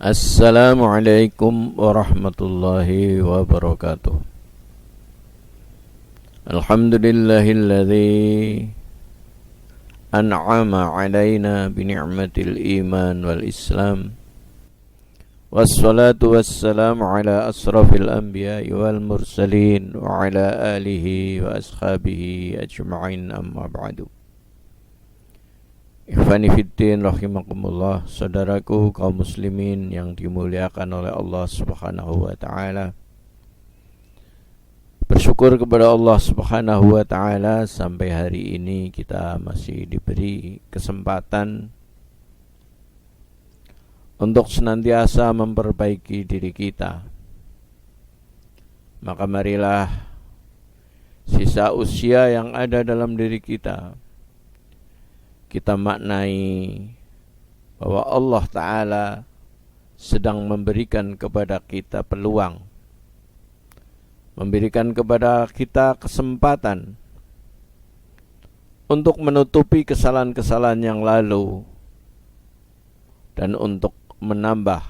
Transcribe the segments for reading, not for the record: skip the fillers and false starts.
Assalamualaikum warahmatullahi wabarakatuh. Alhamdulillahilladzi an'ama alaina bini'matil iman wal islam. Wassalatu wassalamu ala asrafil anbiya'i wal mursalin wa ala alihi wa ashabihi ajma'in, amma ba'du. Ikhwani fiddin rahimakumullah, saudaraku kaum muslimin yang dimuliakan oleh Allah Subhanahu wa taala. Bersyukur kepada Allah Subhanahu wa taala sampai hari ini kita masih diberi kesempatan untuk senantiasa memperbaiki diri kita. Maka marilah sisa usia yang ada dalam diri kita maknai bahwa Allah Ta'ala sedang memberikan kepada kita peluang, memberikan kepada kita kesempatan untuk menutupi kesalahan-kesalahan yang lalu dan untuk menambah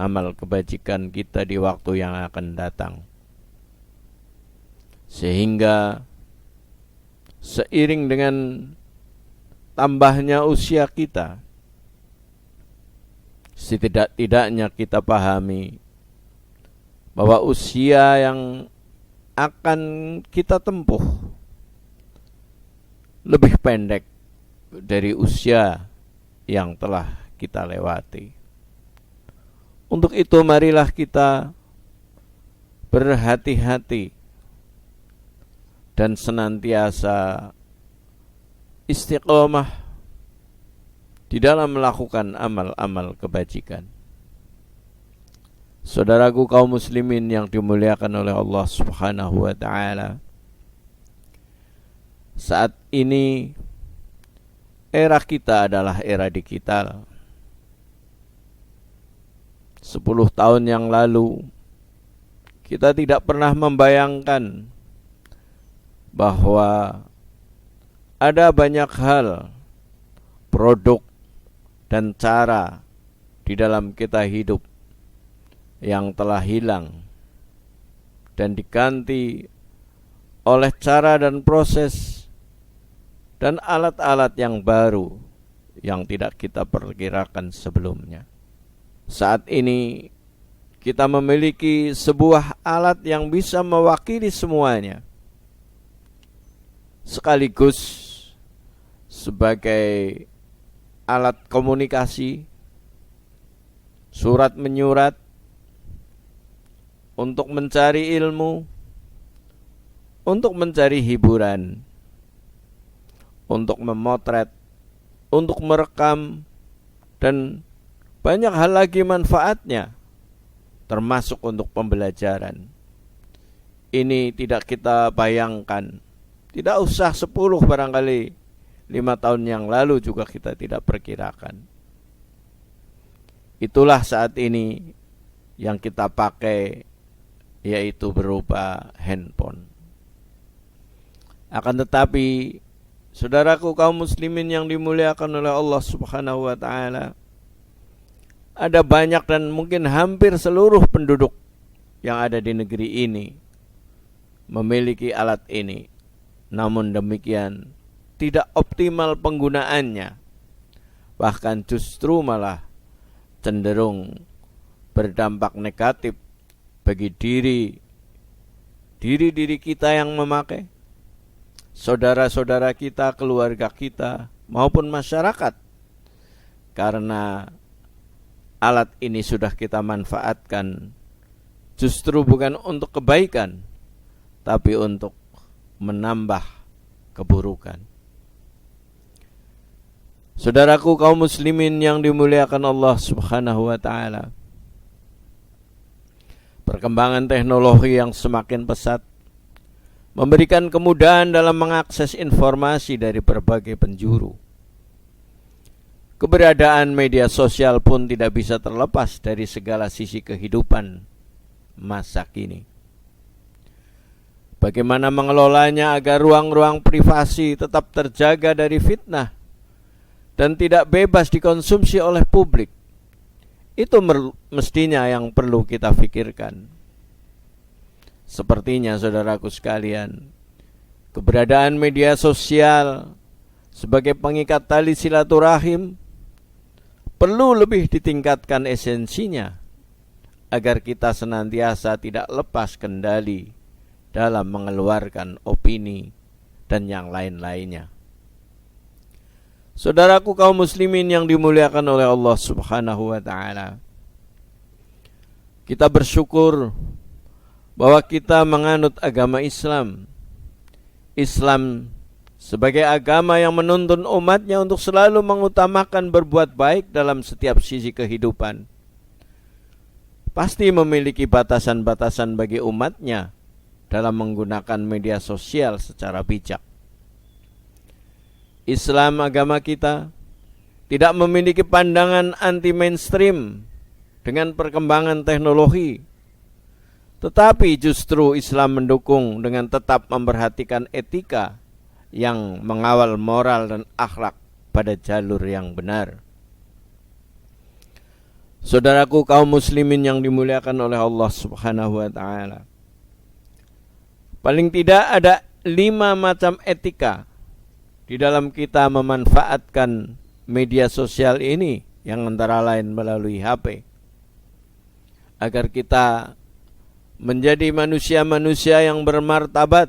amal kebajikan kita di waktu yang akan datang. Sehingga seiring dengan tambahnya usia kita, setidak-tidaknya kita pahami bahwa usia yang akan kita tempuh lebih pendek dari usia yang telah kita lewati. Untuk itu marilah kita berhati-hati dan senantiasa istiqomah di dalam melakukan amal-amal kebajikan. Saudaraku kaum muslimin yang dimuliakan oleh Allah Subhanahu wa taala, saat ini era kita adalah era digital. 10 tahun yang lalu kita tidak pernah membayangkan bahwa ada banyak hal, produk dan cara di dalam kita hidup yang telah hilang dan diganti oleh cara dan proses dan alat-alat yang baru yang tidak kita perkirakan sebelumnya. Saat ini kita memiliki sebuah alat yang bisa mewakili semuanya, sekaligus sebagai alat komunikasi, surat menyurat, untuk mencari ilmu, untuk mencari hiburan, untuk memotret, untuk merekam, dan banyak hal lagi manfaatnya, termasuk untuk pembelajaran. Ini tidak kita bayangkan. Tidak usah 10, barangkali 5 tahun yang lalu juga kita tidak perkirakan. Itulah saat ini yang kita pakai, yaitu berupa handphone. Akan tetapi, saudaraku kaum muslimin yang dimuliakan oleh Allah Subhanahu wa taala, ada banyak dan mungkin hampir seluruh penduduk yang ada di negeri ini memiliki alat ini. Namun demikian, tidak optimal penggunaannya, bahkan justru malah cenderung berdampak negatif bagi diri kita yang memakai, saudara-saudara kita, keluarga kita, maupun masyarakat. Karena alat ini sudah kita manfaatkan justru bukan untuk kebaikan, tapi untuk menambah keburukan. Saudaraku kaum muslimin yang dimuliakan Allah Subhanahu wa taala, perkembangan teknologi yang semakin pesat memberikan kemudahan dalam mengakses informasi dari berbagai penjuru. Keberadaan media sosial pun tidak bisa terlepas dari segala sisi kehidupan masa kini. Bagaimana mengelolanya agar ruang-ruang privasi tetap terjaga dari fitnah dan tidak bebas dikonsumsi oleh publik. Itu mestinya yang perlu kita pikirkan. Sepertinya saudaraku sekalian, keberadaan media sosial sebagai pengikat tali silaturahim perlu lebih ditingkatkan esensinya agar kita senantiasa tidak lepas kendali dalam mengeluarkan opini dan yang lain-lainnya. Saudaraku kaum muslimin yang dimuliakan oleh Allah Subhanahu wa taala, kita bersyukur bahwa kita menganut agama Islam. Islam sebagai agama yang menuntun umatnya untuk selalu mengutamakan berbuat baik dalam setiap sisi kehidupan. Pasti memiliki batasan-batasan bagi umatnya dalam menggunakan media sosial secara bijak. Islam, agama kita, tidak memiliki pandangan anti-mainstream dengan perkembangan teknologi, tetapi justru Islam mendukung dengan tetap memperhatikan etika yang mengawal moral dan akhlak pada jalur yang benar. Saudaraku kaum muslimin yang dimuliakan oleh Allah Subhanahu wa taala, paling tidak ada 5 macam etika di dalam kita memanfaatkan media sosial ini, yang antara lain melalui HP, agar kita menjadi manusia-manusia yang bermartabat.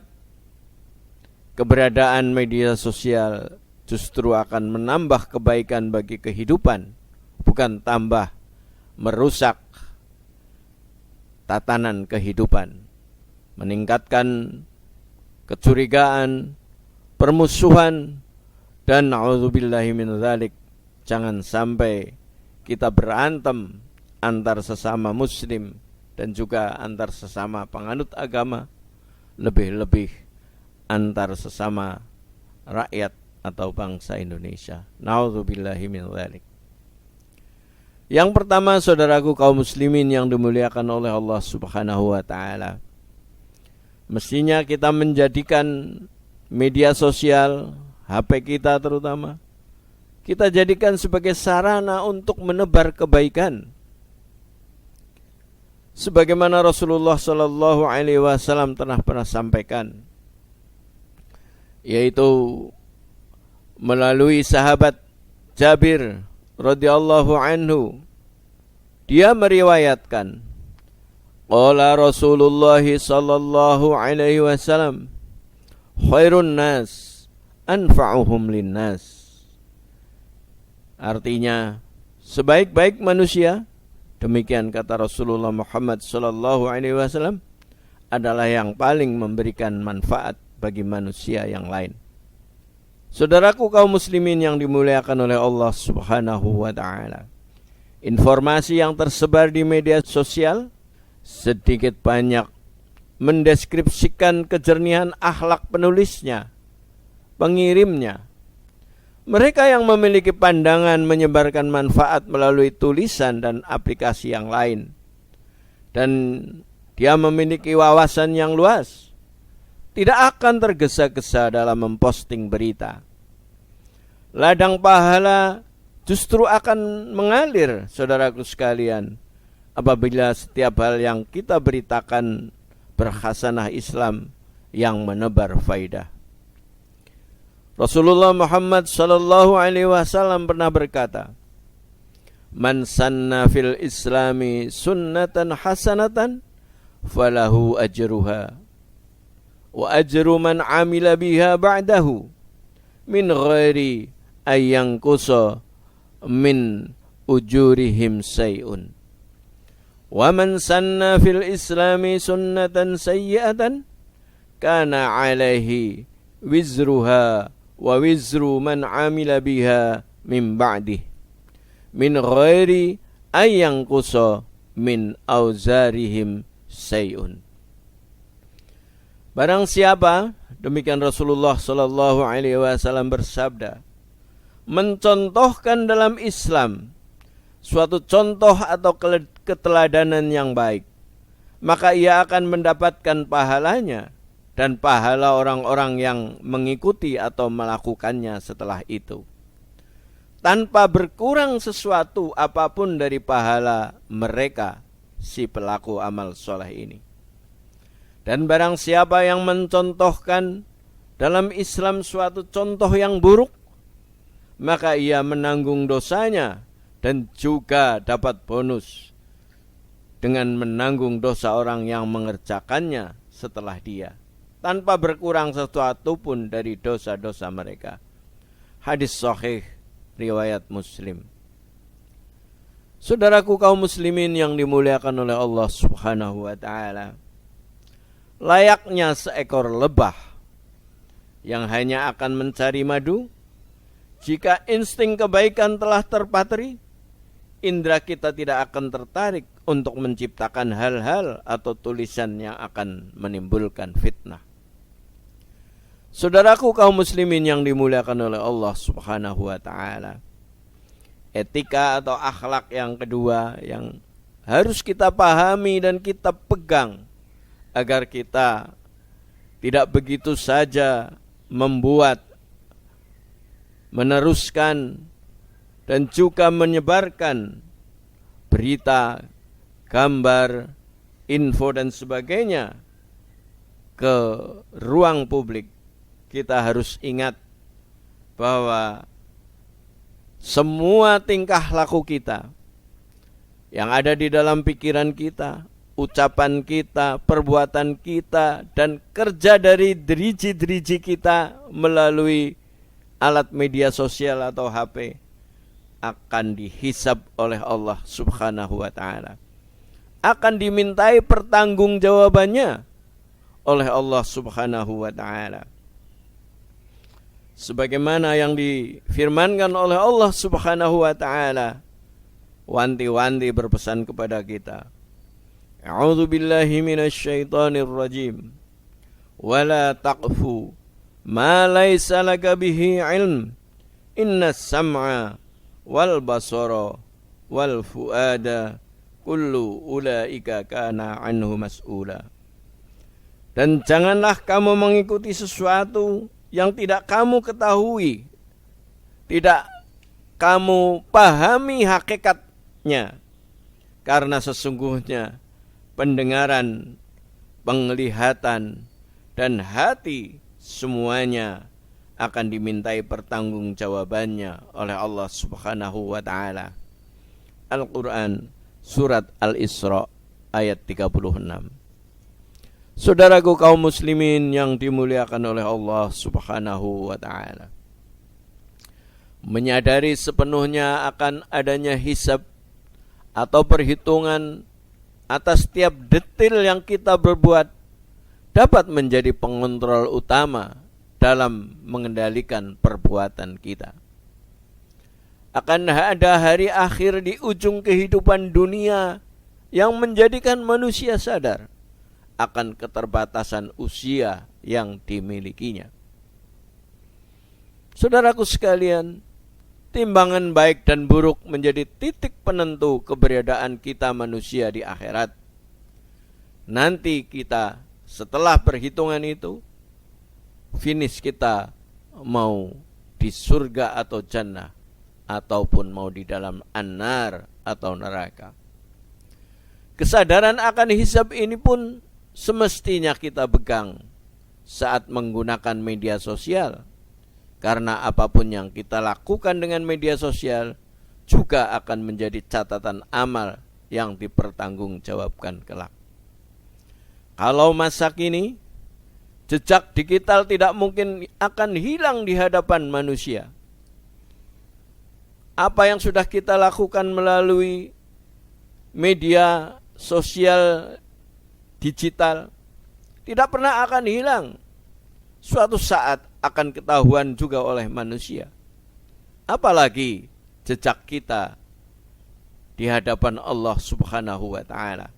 Keberadaan media sosial justru akan menambah kebaikan bagi kehidupan, bukan tambah merusak tatanan kehidupan, meningkatkan kecurigaan, permusuhan, dan na'udzubillahi min dzalik, jangan sampai kita berantem antar sesama muslim dan juga antar sesama penganut agama, lebih-lebih antar sesama rakyat atau bangsa Indonesia. Na'udzubillahi min dzalik. Yang pertama, saudaraku kaum muslimin yang dimuliakan oleh Allah Subhanahu wa taala, mestinya kita menjadikan media sosial, HP kita terutama, kita jadikan sebagai sarana untuk menebar kebaikan. Sebagaimana Rasulullah sallallahu alaihi wasallam pernah sampaikan, yaitu melalui sahabat Jabir radhiyallahu anhu, dia meriwayatkan, qala Rasulullah sallallahu alaihi wasallam, khairun nas anfa'uhum linnas. Artinya, sebaik-baik manusia, demikian kata Rasulullah Muhammad sallallahu alaihi wasallam, adalah yang paling memberikan manfaat bagi manusia yang lain. Saudaraku kaum muslimin yang dimuliakan oleh Allah Subhanahu wa taala, informasi yang tersebar di media sosial sedikit banyak mendeskripsikan kejernihan akhlak penulisnya, pengirimnya. Mereka yang memiliki pandangan menyebarkan manfaat melalui tulisan dan aplikasi yang lain, dan dia memiliki wawasan yang luas, tidak akan tergesa-gesa dalam memposting berita. Ladang pahala justru akan mengalir, saudaraku sekalian, apabila setiap hal yang kita beritakan berkhasanah Islam yang menebar faidah. Rasulullah Muhammad sallallahu alaihi wasallam pernah berkata, "Man sanna fil islami sunnatan hasanatan falahu ajruha wa ajru man amila biha ba'dahu min ghairi ayyanqusa min ujurihim say'un. Wa man sanna fil islami sunnatan sayyi'atan kana 'alaihi wizruha wa wizru man amila biha min ba'dih min ghairi ayyanqusa min auzarihim say'un." Barang siapa, demikian Rasulullah sallallahu alaihi wasallam bersabda, mencontohkan dalam Islam suatu contoh atau keteladanan yang baik, maka ia akan mendapatkan pahalanya dan pahala orang-orang yang mengikuti atau melakukannya setelah itu. tanpa berkurang sesuatu apapun dari pahala mereka si pelaku amal soleh ini. Dan barang siapa yang mencontohkan dalam Islam suatu contoh yang buruk, maka ia menanggung dosanya dan juga dapat bonus dengan menanggung dosa orang yang mengerjakannya setelah dia, tanpa berkurang sesuatu pun dari dosa-dosa mereka. Hadis sahih riwayat Muslim. Saudaraku kaum muslimin yang dimuliakan oleh Allah Subhanahu wa taala, layaknya seekor lebah yang hanya akan mencari madu, jika insting kebaikan telah terpatri, indera kita tidak akan tertarik untuk menciptakan hal-hal atau tulisan yang akan menimbulkan fitnah. Saudaraku kaum muslimin yang dimuliakan oleh Allah Subhanahu wa taala, etika atau akhlak yang kedua yang harus kita pahami dan kita pegang agar kita tidak begitu saja membuat, meneruskan dan juga menyebarkan berita, gambar, info dan sebagainya ke ruang publik. Kita harus ingat bahwa semua tingkah laku kita yang ada di dalam pikiran kita, ucapan kita, perbuatan kita, dan kerja dari driji-driji kita melalui alat media sosial atau HP akan dihisab oleh Allah Subhanahu wa taala. Akan dimintai pertanggungjawabannya oleh Allah Subhanahu wa taala. Sebagaimana yang difirmankan oleh Allah Subhanahu wa taala, wanti-wanti berpesan kepada kita, A'udzu billahi minasyaitonir rajim. Wala taqfu ma laysa laka bihi ilm. Innas sam'a wal basara wal fuada kullu ulaika kana anhu mas'ula. Dan janganlah kamu mengikuti sesuatu yang tidak kamu ketahui, tidak kamu pahami hakikatnya, karena sesungguhnya pendengaran, penglihatan, dan hati semuanya akan dimintai pertanggungjawabannya oleh Allah Subhanahu wa taala. Al-Qur'an surat Al-Isra ayat 36. Saudaraku kaum muslimin yang dimuliakan oleh Allah Subhanahu wa taala, menyadari sepenuhnya akan adanya hisab atau perhitungan atas setiap detil yang kita berbuat dapat menjadi pengontrol utama dalam mengendalikan perbuatan kita. Akan ada hari akhir di ujung kehidupan dunia yang menjadikan manusia sadar akan keterbatasan usia yang dimilikinya. Saudaraku sekalian, timbangan baik dan buruk menjadi titik penentu keberadaan kita manusia di akhirat. Nanti kita setelah perhitungan itu, finish kita mau di surga atau jannah, ataupun mau di dalam an-nar atau neraka. Kesadaran akan hisab ini pun semestinya kita pegang saat menggunakan media sosial. Karena apapun yang kita lakukan dengan media sosial juga akan menjadi catatan amal yang dipertanggungjawabkan kelak. Kalau masa kini, jejak digital tidak mungkin akan hilang di hadapan manusia. Apa yang sudah kita lakukan melalui media sosial digital tidak pernah akan hilang. Suatu saat akan ketahuan juga oleh manusia. Apalagi jejak kita di hadapan Allah Subhanahu wa taala.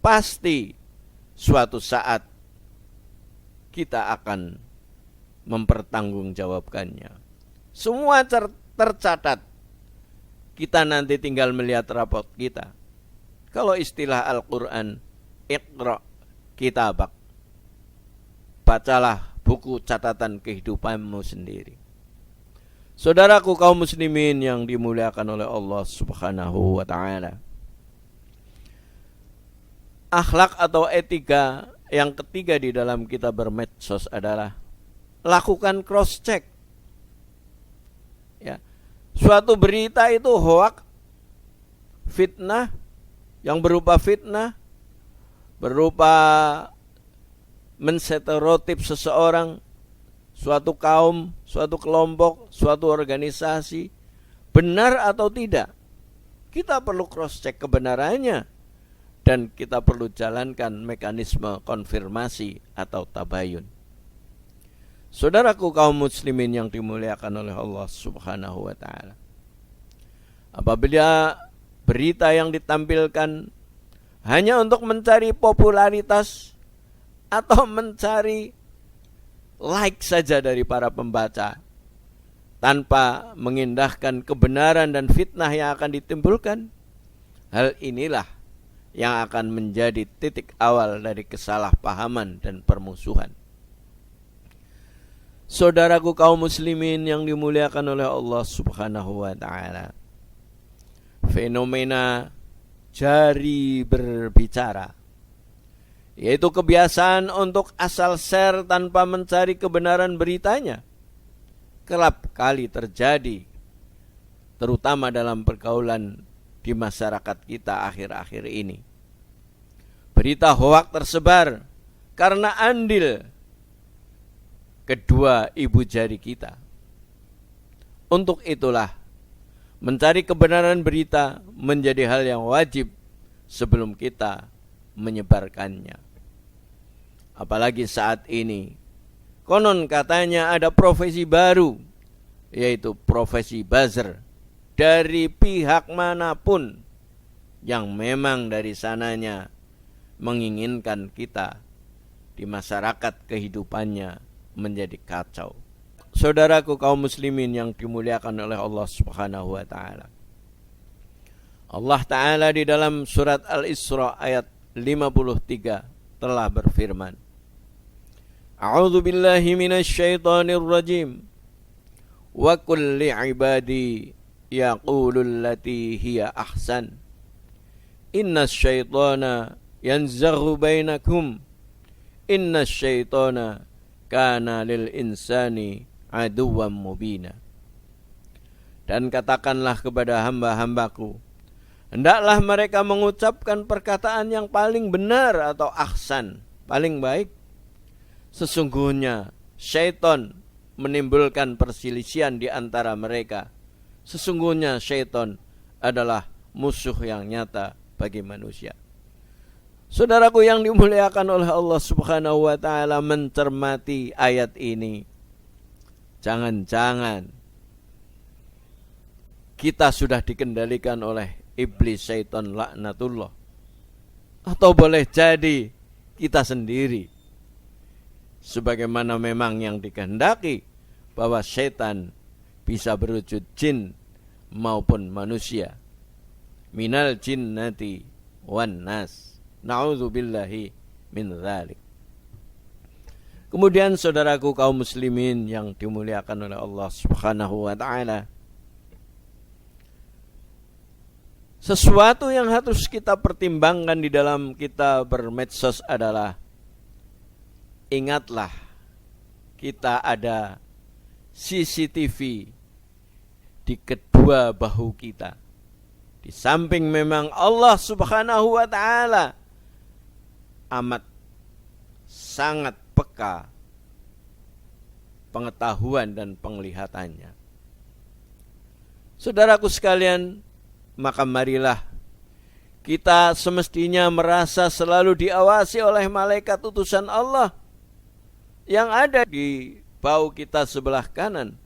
Pasti suatu saat kita akan mempertanggungjawabkannya. Semua tercatat. Kita nanti tinggal melihat raport kita. Kalau istilah Al-Quran, Iqra kitabak. Bacalah buku catatan kehidupanmu sendiri. Saudaraku kaum muslimin yang dimuliakan oleh Allah Subhanahu wa taala. Akhlak atau etika yang ketiga di dalam kita bermedsos adalah lakukan cross check. Ya. Suatu berita itu hoak, fitnah, yang berupa fitnah, berupa menstereotip seseorang, suatu kaum, suatu kelompok, suatu organisasi, benar atau tidak. Kita perlu cross check kebenarannya dan kita perlu jalankan mekanisme konfirmasi atau tabayun. Saudaraku kaum muslimin yang dimuliakan oleh Allah Subhanahu wa taala. Apabila berita yang ditampilkan hanya untuk mencari popularitas atau mencari like saja dari para pembaca tanpa mengindahkan kebenaran dan fitnah yang akan ditimbulkan, hal inilah yang akan menjadi titik awal dari kesalahpahaman dan permusuhan. Saudaraku kaum muslimin yang dimuliakan oleh Allah Subhanahu wa taala, fenomena jari berbicara, yaitu kebiasaan untuk asal share tanpa mencari kebenaran beritanya, kerap kali terjadi, terutama dalam pergaulan di masyarakat kita akhir-akhir ini. Berita hoak tersebar karena andil kedua ibu jari kita. Untuk itulah, mencari kebenaran berita menjadi hal yang wajib sebelum kita menyebarkannya. Apalagi saat ini, konon katanya ada profesi baru, yaitu profesi buzzer, dari pihak manapun yang memang dari sananya menginginkan kita di masyarakat kehidupannya menjadi kacau. Saudaraku kaum muslimin yang dimuliakan oleh Allah Subhanahu wa taala. Allah taala di dalam surat Al-Isra ayat 53 telah berfirman, A'udzu billahi minasyaitonir rajim. Wa qul li'ibadi yaqulul lati hiya ahsan. Innasyaitana yanzaghu bainakum. Innasyaitana kana lil insani aduwwan mubina. Dan katakanlah kepada hamba-hambaku, hendaklah mereka mengucapkan perkataan yang paling benar atau ahsan, paling baik. Sesungguhnya syaitan menimbulkan perselisihan di antara mereka. Sesungguhnya syaitan adalah musuh yang nyata bagi manusia. Saudaraku yang dimuliakan oleh Allah Subhanahu wa taala, mencermati ayat ini, jangan-jangan kita sudah dikendalikan oleh iblis syaitan laknatullah, atau boleh jadi kita sendiri, sebagaimana memang yang dikehendaki bahwa syaitan bisa berwujud jin maupun manusia, minal jinnati wan nas, na'udzubillahi min dzalik. Kemudian saudaraku kaum muslimin yang dimuliakan oleh Allah Subhanahu wa taala, sesuatu yang harus kita pertimbangkan di dalam kita bermedsos adalah, ingatlah kita ada CCTV di kedua bahu kita. Di samping memang Allah Subhanahu wa taala amat sangat peka pengetahuan dan penglihatannya. Saudaraku sekalian, maka marilah kita semestinya merasa selalu diawasi oleh malaikat utusan Allah yang ada di bahu kita sebelah kanan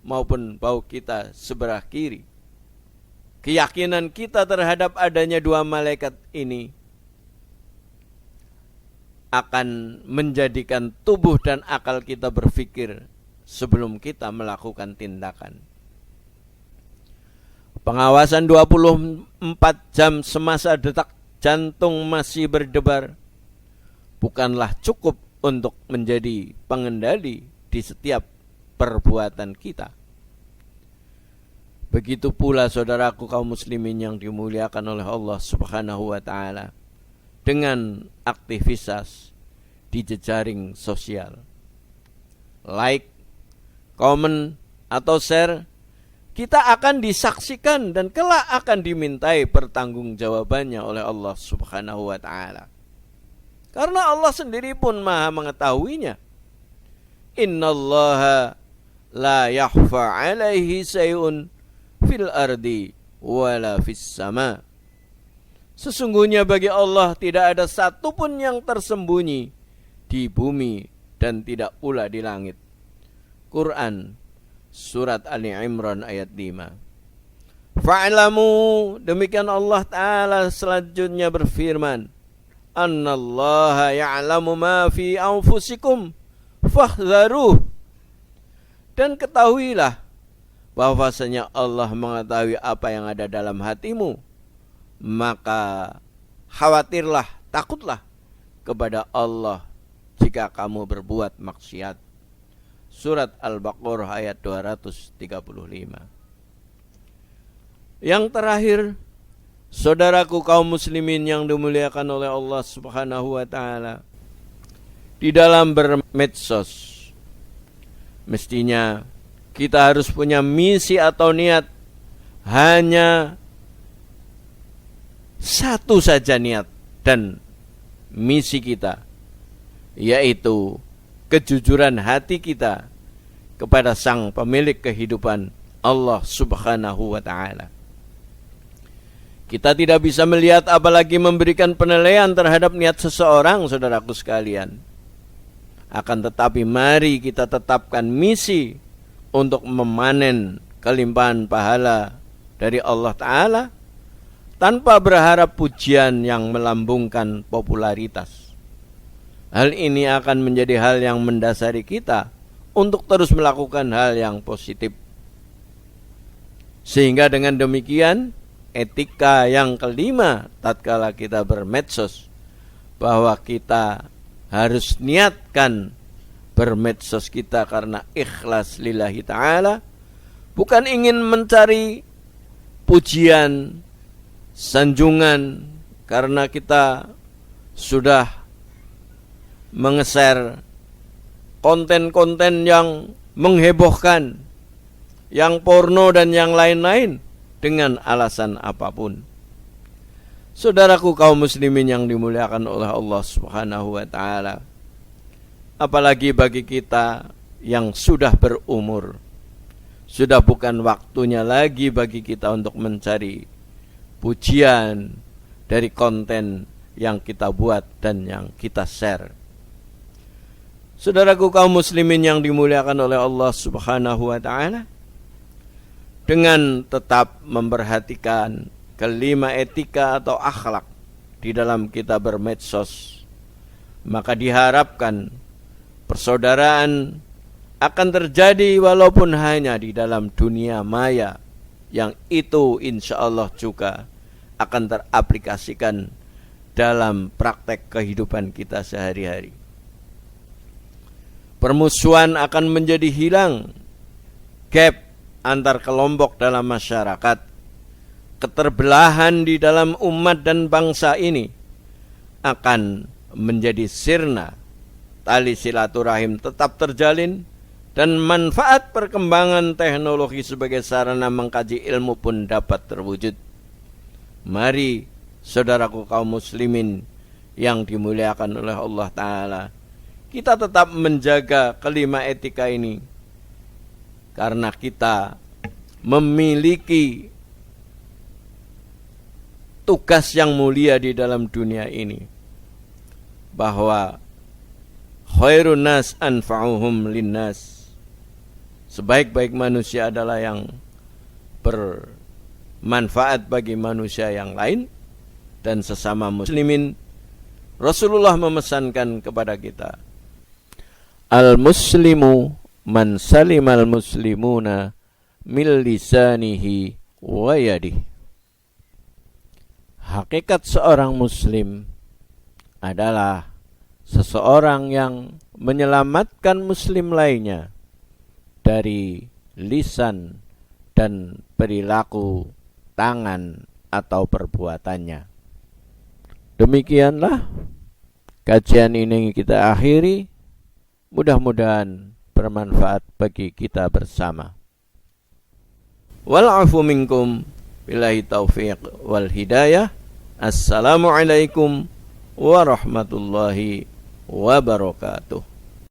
maupun bahu kita sebelah kiri. Keyakinan kita terhadap adanya dua malaikat ini akan menjadikan tubuh dan akal kita berpikir sebelum kita melakukan tindakan. Pengawasan 24 jam semasa detak jantung masih berdebar bukanlah cukup untuk menjadi pengendali di setiap perbuatan kita. Begitu pula saudaraku kaum muslimin yang dimuliakan oleh Allah Subhanahu wa taala, dengan aktivitas di jejaring sosial, like, comment, atau share, kita akan disaksikan dan kelak akan dimintai pertanggungjawabannya oleh Allah Subhanahu wa taala. Karena Allah sendiri pun Maha mengetahuinya. Innallaha la yakhfa 'alaihi syai'un fil ardi wala fis sama. Sesungguhnya bagi Allah tidak ada satupun yang tersembunyi di bumi dan tidak pula di langit. Quran Surat Ali Imran ayat 5. Fa'lamu, demikian Allah Ta'ala selanjutnya berfirman, Annallaha ya'lamu ma fi anfusikum fahdharuh. Dan ketahuilah bahwasanya Allah mengetahui apa yang ada dalam hatimu, maka khawatirlah, takutlah kepada Allah jika kamu berbuat maksiat. Surat Al-Baqarah ayat 235. Yang terakhir, saudaraku kaum muslimin yang dimuliakan oleh Allah Subhanahu wa taala, di dalam bermedsos mestinya kita harus punya misi atau niat, hanya satu saja niat dan misi kita, yaitu kejujuran hati kita kepada Sang Pemilik kehidupan, Allah Subhanahu wa taala. Kita tidak bisa melihat apalagi memberikan penilaian terhadap niat seseorang, saudaraku sekalian. Akan tetapi mari kita tetapkan misi untuk memanen kelimpahan pahala dari Allah Ta'ala tanpa berharap pujian yang melambungkan popularitas. Hal ini akan menjadi hal yang mendasari kita untuk terus melakukan hal yang positif. Sehingga dengan demikian, etika yang kelima tatkala kita bermedsos, bahwa kita harus niatkan bermedsos kita karena ikhlas lillahi ta'ala, bukan ingin mencari pujian, sanjungan, karena kita sudah menge-share konten-konten yang menghebohkan, yang porno dan yang lain-lain dengan alasan apapun. Saudaraku kaum muslimin yang dimuliakan oleh Allah Subhanahu wa taala, apalagi bagi kita yang sudah berumur, sudah bukan waktunya lagi bagi kita untuk mencari pujian dari konten yang kita buat dan yang kita share. Saudaraku kaum muslimin yang dimuliakan oleh Allah Subhanahu wa taala, dengan tetap memperhatikan kelima etika atau akhlak di dalam kita bermedsos, maka diharapkan persaudaraan akan terjadi walaupun hanya di dalam dunia maya, yang itu insya Allah juga akan teraplikasikan dalam praktek kehidupan kita sehari-hari. Permusuhan akan menjadi hilang, gap antar kelompok dalam masyarakat, keterbelahan di dalam umat dan bangsa ini akan menjadi sirna, tali silaturahim tetap terjalin, dan manfaat perkembangan teknologi sebagai sarana mengkaji ilmu pun dapat terwujud. Mari saudaraku kaum muslimin yang dimuliakan oleh Allah Ta'ala, kita tetap menjaga kelima etika ini, karena kita memiliki tugas yang mulia di dalam dunia ini, bahwa khairun nas anfa'uhum linnas, sebaik-baik manusia adalah yang bermanfaat bagi manusia yang lain dan sesama muslimin. Rasulullah memesankan kepada kita, al-muslimu man salimal muslimuna min lisanihi wa yadihi. Hakikat seorang muslim adalah seseorang yang menyelamatkan muslim lainnya dari lisan dan perilaku, tangan, atau perbuatannya. Demikianlah kajian ini kita akhiri. Mudah-mudahan bermanfaat bagi kita bersama. Wal afu minkum billahi taufiq wal hidayah. Assalamualaikum warahmatullahi wabarakatuh.